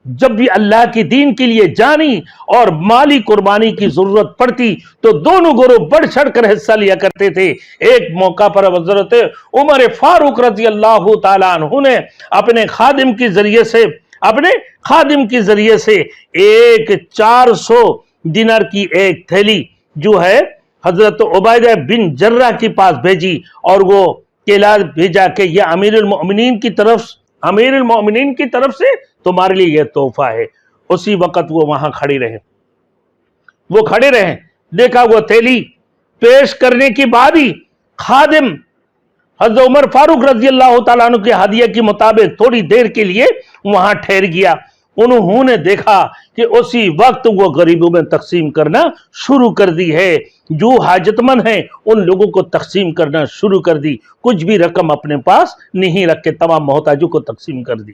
जब भी अल्लाह के दीन के लिए जानी और माली कुर्बानी की जरूरत पड़ती तो दोनों गुरु बढ़ चढ़ कर हिस्सा लिया करते थे। एक मौका पर हजरत उमर फारूक रजी अल्लाह तआला अन्हु ने अपने खादिम के जरिए से एक 400 दिनार की एक थैली जो है हजरत उबैदा बिन जर्रा के पास भेजी और वो केला भेजा कि यह अमीरुल मोमिनीन की तरफ से तुम्हारे लिए यह तोहफा है। उसी वक्त वो वहां खड़े रहे, देखा वो थैली पेश करने के बाद ही खादिम हजरत उमर फारूक रजी अल्लाह तआला अन्हु के हदिया के मुताबिक थोड़ी देर के लिए वहां ठहर गया। उन्होंने देखा कि उसी वक्त वो गरीबों में तकसीम करना शुरू कर दी है, जो हाजतमंद हैं उन लोगों को तकसीम करना शुरू कर दी, कुछ भी रकम अपने पास नहीं रख के तमाम मोहताजों को तकसीम कर दी।